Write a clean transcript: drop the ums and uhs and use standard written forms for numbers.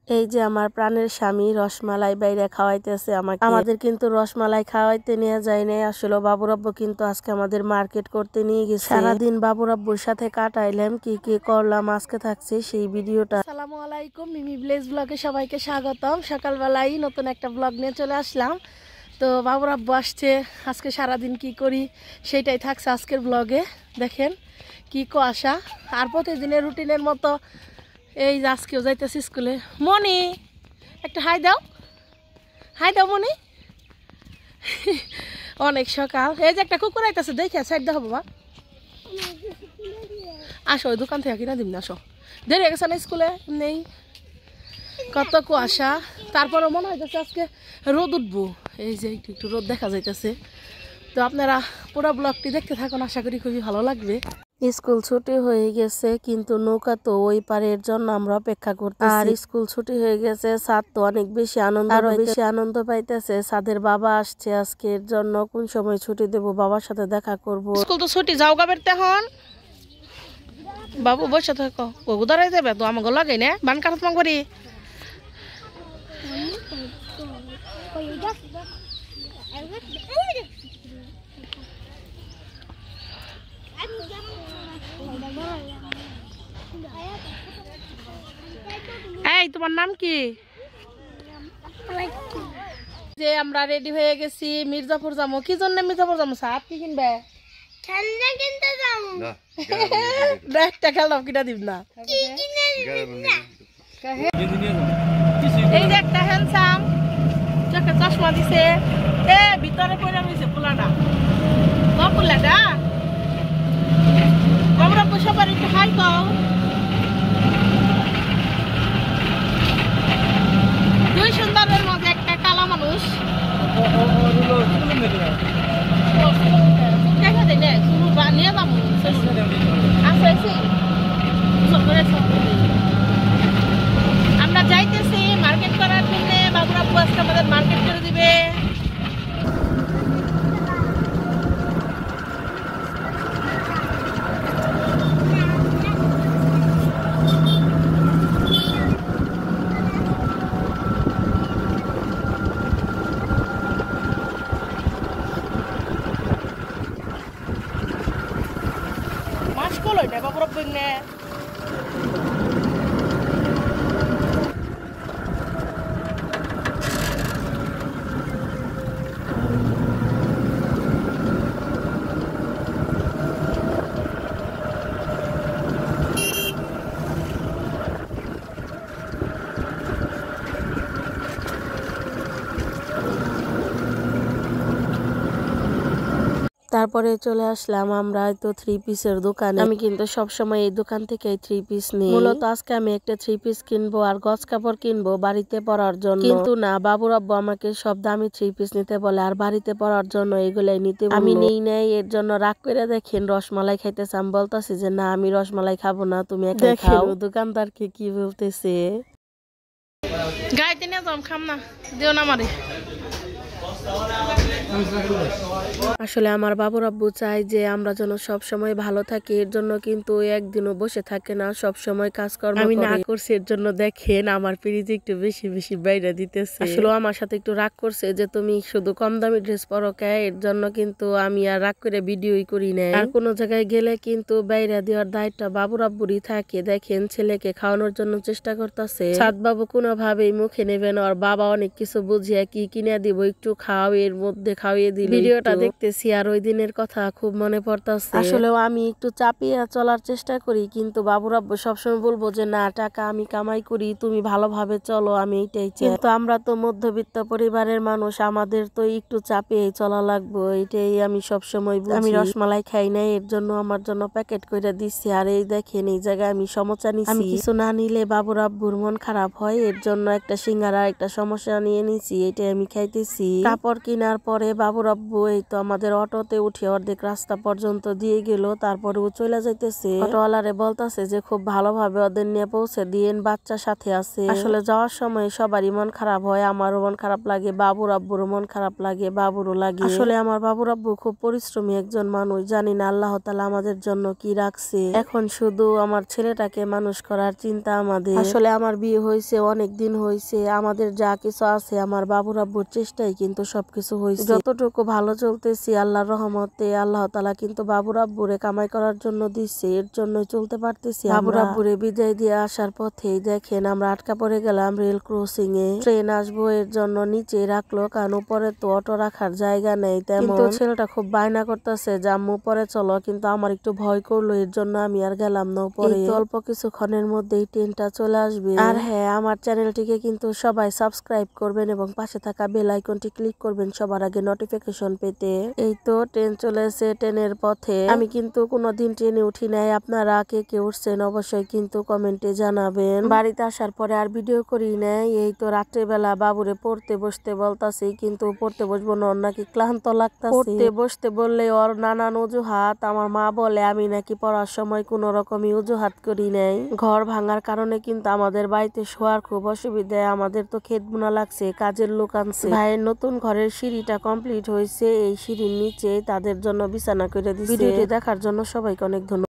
এই যে আমার প্রাণের স্বামী রসমালাই বাইরে খাওয়াইতেছে আমাকে। আমাদের কিন্তু রসমালাই খাওয়াইতে নিয়ে যায় নাই, আসলে বাবুরাব্বু কিন্তু আজকে আমাদের মার্কেট করতে নিয়ে গেছে। সারাদিন বাবুরাব্বুর সাথে কাটাইলাম, কি কি করলাম আজকে থাকছে সেই ভিডিওটা। আসসালামু আলাইকুম, মিমি ভিলেজ ব্লগে সবাইকে স্বাগতম। সকালবেলায় নতুন একটা ব্লগ নিয়ে চলে আসলাম। তো বাবুরাব্বু আসছে, আজকে সারাদিন কি করি সেটাই থাকছে আজকের ব্লগে। দেখেন কি কুয়াশা, আর প্রতিদিনের রুটিনের মতো এই যে আজকেও যাইতেছি স্কুলে। মনি একটা হাই দাও, হাই দাও মনি। অনেক সকাল, এই যে একটা কুকুর আইতেছে দেখে সাইড দাও বাবা। আসো ওই দোকান থেকে কিনা দিন না, আসো। দেরি হয়ে গেছে না স্কুলে নেই, কত কুয়াশা। তারপরে মনে হইতেছে আজকে রোদ উঠবো, এই যে একটু একটু রোদ দেখা যাইতেছে। তো আপনারা পুরো ব্লগটি দেখতে থাকুন, আশা করি খুবই ভালো লাগবে। স্কুল ছুটি হয়ে গেছে কিন্তু নৌকা তো ওই পারের জন্য আমরা অপেক্ষা করতেছি। আর স্কুল ছুটি হয়ে গেছে, স্যার তো অনেক বেশি আনন্দ পাইতেছে। স্যারের বাবা আসছে আজকের জন্য, কোন সময় ছুটি দেব বাবার সাথে দেখা করব। স্কুল তো ছুটি, যাও গা বেরতে হন বাবু, বসে থাকো। গগু দাঁড়াই যাবে তো আমাকে লাগাই না বান কাটা তোমাকে বাড়ি। এই তোমার নাম কি? যে আমরা রেডি হয়ে গেছি, মির্জাপুর যাবো। কি জন্য মির্জাপুর যাবো? সাপ কি কিনবে? খেলনা কিনতে যাবো। একটা খেলনা কিনা দিব না। এই যে একটা হ্যান্ডসাম চোখে চশমা দিছে, এ ভিতরে পড়ে রয়েছে পোলাটা। পোলাটা আমরা সবার একটু হাই কও। দুই সুন্দরের মধ্যে একটা কালা মানুষ দেখা দেয় না, শুরু নিয়ে যাবো। আমরা যাইতেছি মার্কেট করার জন্য। বাবুরাব্বু আজকে আমাদের মার্কেট করে দিবে। বাবুরাব্বু নে তারপরে চলে আসলাম আমরা তো থ্রি পিসের দোকানে। আমি কিন্তু সবসময় এই দোকান থেকে থ্রি পিস নিই। মূলত আজকে আমি একটা থ্রি পিস কিনবো আর গজ কাপড় কিনবো বাড়িতে পরার জন্য। কিন্তু না, বাবুরাব্বু আমাকে সব দামি থ্রি পিস নিতে বলে আর বাড়িতে পরার জন্য এগুলাই নিতে বলে। আমি নেই নাই, এর জন্য রাগ করে দেখেন রসমালাই খাইতেছে। আমি বলতেছি যে না, আমি রসমালাই খাবো না, তুমি একাই খাও। দোকানদারকে কি বলতেছে, গাইতে নিয়ে যাম, খাম না, দিও না মারে। আসলে আমার বাবুরাব্বু চাই যে আমরা যেন সব সময় ভালো থাকি, এর জন্য কিন্তু একদিনও বসে থাকে না, সব সময় কাজকর্ম আমি না করছি। এর জন্য দেখেন আমার পিরিজ একটু বেশি বেশি বাইরে দিতেছে। আসলে আমার সাথে একটু রাগ করছে যে তুমি শুধু কম দামি ড্রেস পরো কে, এর জন্য কিন্তু আমি আর রাগ করে ভিডিওই করি না। আর কোনো জায়গায় গেলে কিন্তু বাইরে দেওয়ার দায়িত্ব বাবুরাব্বুরই থাকে। দেখেন ছেলেকে খাওয়ানোর জন্য চেষ্টা করতেছে। সাদ বাবু কোনোভাবেই মুখে নেবে না, আর বাবা অনেক কিছু বুঝিয়ে কি কিনে দিব, একটু খাও, এর মধ্যে খাওয়িয়ে দিল। ভিডিওটা দেখতেছি আর ওই দিনের কথা খুব মনে পড়তেছে। আসলেও আমি একটু চাপিয়ে চলার চেষ্টা করি, কিন্তু বাবুরাব্বু সবসময় বলবো যে না, টাকা আমি কামাই করি, তুমি ভালোভাবে চলো, আমি এইটাই চাই। কিন্তু আমরা তো মধ্যবিত্ত পরিবারের মানুষ, আমাদের তো একটু চাপিয়ে চলা লাগবে, এটাই আমি সবসময় বুঝি। আমি রসমালাই খাই না, এর জন্য আমার জন্য প্যাকেট করে দিচ্ছি। আর এই দেখেন এই জায়গায় আমি সমস্যা নিচ্ছি। আমি কিছু না নিলে বাবুরাব্বুর মন খারাপ হয়, এর জন্য একটা সিঙ্গারা একটা সমস্যা নিয়ে নিছি, এটাই আমি খাইতেছি। কাপ কাপড় কেনার পরে বাবুর আব্বু এই তো আমাদের অটোতে উঠে অর্ধেক রাস্তা পর্যন্ত দিয়ে গেল, তারপরে ও চলে যাইতেছে। অটোওয়ালারে বলতাছে যে খুব ভালোভাবে ওদের নিয়ে পৌঁছে দিয়েন, বাচ্চা সাথে আছে। আসলে যাওয়ার সময় সবারই মন খারাপ হয়, আমারও মন খারাপ লাগে, বাবুর আব্বুরও মন খারাপ লাগে, বাবুরও লাগে। আসলে আমার বাবুর আব্বু খুব পরিশ্রমী একজন মানুষ, জানি না আল্লাহ তাআলা আমাদের জন্য কি রাখছে। এখন শুধু আমার ছেলেটাকে মানুষ করার চিন্তা আমাদের। আসলে আমার বিয়ে হয়েছে অনেক দিন হয়েছে, আমাদের যা কিছু আছে আমার বাবুর আব্বুর চেষ্টাই কিন্তু সবকিছু হয়েছে। যতটুকু ভালো চলতেছি আল্লাহর রহমতে, আল্লাহ তাআলা কিন্তু বাবুর আব্বুরে কামাই করার জন্য দিচ্ছে, এর জন্য চলতে পারতেছি। বাবুর আব্বুরে বিদায় দিয়ে আসার পথেই দেখেন আমরা আটকা পড়ে গেলাম রেল ক্রসিং এ। ট্রেন আসবো এর জন্য নিচে রাখলো, কারণ উপরে তো অটো রাখার জায়গা নেই তেমন। ছেলেটা খুব বায়না করতেছে যে আম্মু পরে চলো, কিন্তু আমার একটু ভয় করলো, এর জন্য আমি আর গেলাম না উপরে। অল্প কিছুক্ষণের মধ্যেই ট্রেনটা চলে আসবে। আর হ্যাঁ, আমার চ্যানেলটিকে কিন্তু সবাই সাবস্ক্রাইব করবেন এবং পাশে থাকা বেল আইকনটি ক্লিক করবেন সবার আগে নোটিফিকেশন পেতে। এই তো ট্রেন চলে এসে, ট্রেনের পথে আমি কিন্তু কোনোদিন ট্রেনে উঠি নাই, আপনারা কে কে উঠছেন অবশ্যই কিন্তু কমেন্টে জানাবেন। বাড়িতে আসার পরে আর ভিডিও করি নাই। এই তো রাত্রেবেলা বাবুরে পড়তে বসতে বলতাছি, কিন্তু পড়তে বসবো না, ওর নাকি ক্লান্ত লাগতাছে। পড়তে বসতে বললে ওর নানান অজুহাত। আমার মা বলে আমি নাকি পড়ার সময় কোনো রকমই অজুহাত করি নাই। ঘর ভাঙার কারণে কিন্তু আমাদের বাড়িতে শোয়ার খুব অসুবিধা, আমাদের তো ক্ষেত বোনা লাগছে, কাজের লোক আনছে। ভাইয়ের নতুন ঘরের সিঁড়িটা কমপ্লিট হয়েছে, এই সিঁড়ির নিচে তাদের জন্য বিছানা করে দিচ্ছে। ভিডিওটি দেখার জন্য সবাইকে অনেক ধন্যবাদ।